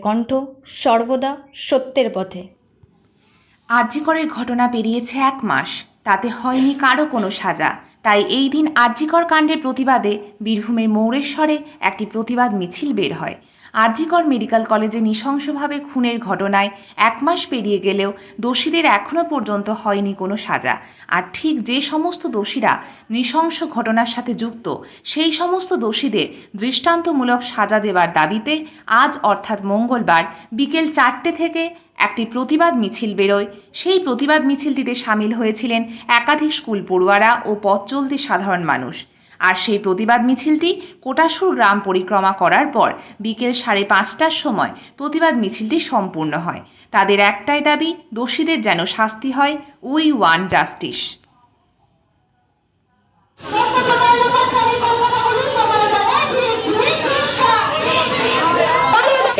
কণ্ঠ সর্বদা সত্যের পথে। আরজি করের ঘটনা পেরিয়েছে 1 মাস, তাতে হয়নি কারো কোনো সাজা। তাই এই দিন আরজি কর কাণ্ডের প্রতিবাদে বীরভূমের মৌরেশ্বরে একটি প্রতিবাদ মিছিল বের হয়। আরজি কর মেডিকেল কলেজে নৃশংসভাবে খুনের ঘটনায় 1 মাস পেরিয়ে গেলেও দোষীদের এখনও পর্যন্ত হয়নি কোনো সাজা। আর ঠিক যে সমস্ত দোষীরা নৃশংস ঘটনার সাথে যুক্ত, সেই সমস্ত দোষীদের দৃষ্টান্তমূলক সাজা দেওয়ার দাবিতে আজ অর্থাৎ মঙ্গলবার বিকেল 4টে থেকে একটি প্রতিবাদ মিছিল বেরোয়। সেই প্রতিবাদ মিছিলটিতে সামিল হয়েছিলেন একাধিক স্কুল পড়ুয়ারা ও পথ চলতি সাধারণ মানুষ। আর সেই প্রতিবাদ মিছিলটি কোটাসুর গ্রাম পরিক্রমা করার পর বিকেল 5:30টার সময় প্রতিবাদ মিছিলটি সম্পূর্ণ হয়। তাদের একটাই দাবি, দোষীদের যেন শাস্তি হয়। We want justice.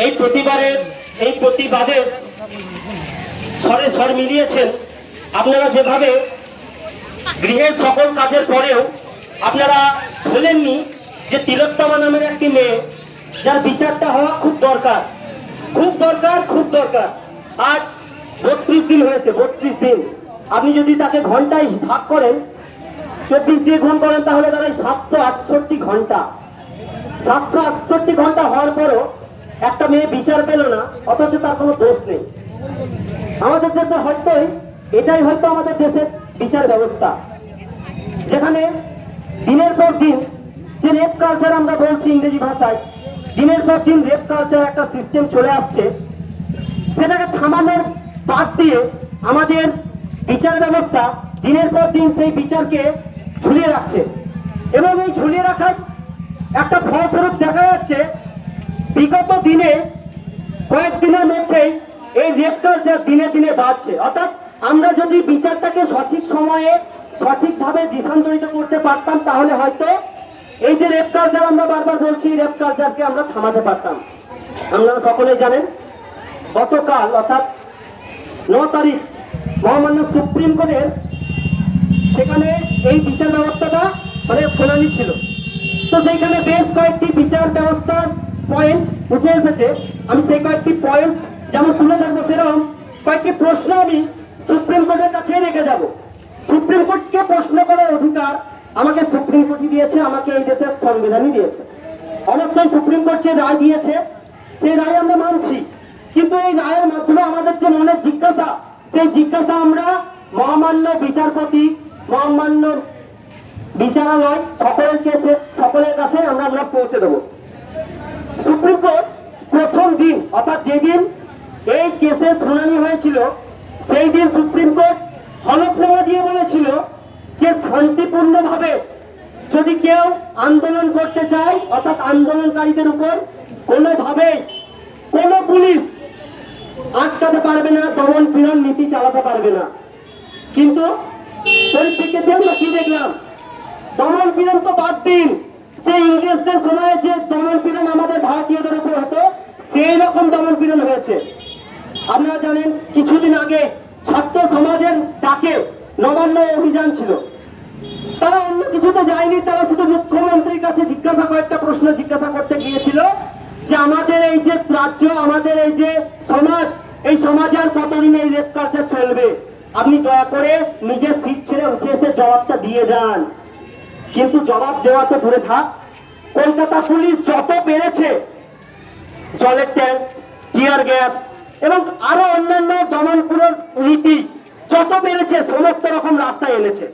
এই প্রতিবাদের স্বরে স্বর মিলিয়েছেন আপনারা। যেভাবে গৃহের সকল কাজের পরেও আপনারা বলেননি যে তিলোত্তমা নামের একটি মেয়ে, যার বিচারটা হওয়া খুব দরকার, খুব দরকার, খুব দরকার। আজ 32 দিন হয়েছে, 32 দিন। আপনি যদি তাকে ঘন্টায় ভাগ করেন, 24 দিয়ে গুণ করেন, তাহলে দাঁড়ায় 768 ঘন্টা। 768 ঘন্টা হওয়ার পরও একটা মেয়ে বিচার পেল না, অথচ তার কোনো দোষ নেই। আমাদের দেশে হয়তো এটাই হয়তো আমাদের দেশের বিচার ব্যবস্থা, যেখানে দিনের পর দিন যে রেপ কালচার আমরা বলছি ইংরেজি ভাষায়, দিনের পর দিন রেপ কালচার একটা সিস্টেম চলে আসছে, সেটাকে থামানোর বাদ দিয়ে আমাদের বিচার ব্যবস্থা দিনের পর দিন সেই বিচারকে ঝুলিয়ে রাখছে। এবং এই ঝুলিয়ে রাখার একটা ফলস্বরূপ দেখা যাচ্ছে বিগত দিনে কয়েকদিনের মধ্যেই এই রেপ কালচার দিনে দিনে বাড়ছে। অর্থাৎ আমরা যদি বিচারটাকে সঠিক সময়ে সঠিকভাবে দিশান্তরিত করতে পারতাম, তাহলে হয়তো এই যে রেপ কালচার আমরা বারবার বলছি, রেপ কালচারকে আমরা থামাতে পারতাম। আপনারা সকলে জানেন গতকাল অর্থাৎ 9 তারিখ মহামান্য সুপ্রিম কোর্টের সেখানে এই বিচার ব্যবস্থাটা শুনানি ছিল। তো সেইখানে বেশ কয়েকটি বিচার ব্যবস্থার পয়েন্ট উঠে এসেছে। আমি সেই কয়েকটি পয়েন্ট যেমন তুলে ধরবো, সেরকম কয়েকটি প্রশ্ন আমি সুপ্রিম কোর্টের কাছে রেখে যাব। সুপ্রিম কোর্টকে প্রশ্ন করার অধিকার আমাকে সুপ্রিম কোর্টই দিয়েছে, আমাকে এই দেশের সংবিধানই দিয়েছে। অবশ্যই সুপ্রিম কোর্ট যে রায় দিয়েছে সেই রায় আমরা মানছি, কিন্তু এই রায়ের মাধ্যমে আমাদের যে মনের জিজ্ঞাসা, সেই জিজ্ঞাসা আমরা মহামান্য বিচারপতি, মহামান্য বিচারালয় সকলের কাছে আমরা পৌঁছে দেব। সুপ্রিম কোর্ট প্রথম দিন অর্থাৎ যেদিন এই কেসের শুনানি হয়েছিল, সেই দিন সুপ্রিম কোর্ট হলফনামা দিয়ে বলেছিল যে শান্তিপূর্ণভাবে যদি কেউ আন্দোলন করতে চায়, অর্থাৎ আন্দোলনকারীদের উপর কোনোভাবেই কোনো পুলিশ আটকাতে পারবে না, দমন পীড়ন নীতি চালাতে পারবে না। কিন্তু পরিপ্রেক্ষিতে আমরা কি দেখলাম? দমন পীড়ন তো বাদ দিন, সেই ইংরেজদের সময়ে যে দমন পীড়ন আমাদের ভারতীয়দের উপর হতো, সেই রকম দমন পীড়ন হয়েছে। আপনারা জানেন কিছুদিন আগে ছাত্র সমাজের ডাকে নবান্ন অভিযান ছিল। তারা অন্য কিছুতে যায়নি, তারা শুধু মুখ্যমন্ত্রীর কাছে কয়েকটা প্রশ্ন জিজ্ঞাসা করতে গিয়েছিল যে আমাদের এই যে রাজ্য, আমাদের এই যে সমাজ, এই সমাজে আর কতদিন এই রেপ কালচার চলবে? আপনি দয়া করে নিজের সিট ছেড়ে উঠে এসে জবাবটা দিয়ে যান। কিন্তু জবাব দেওয়া তো দূরে থাক, কলকাতা পুলিশ যত পেরেছে জলের ট্যাঙ্ক, টিয়ার গ্যাস এবং আরো অন্যান্য দমনপূরক নীতি যত পেরেছে সমস্ত রকম রাস্তায় এনেছে।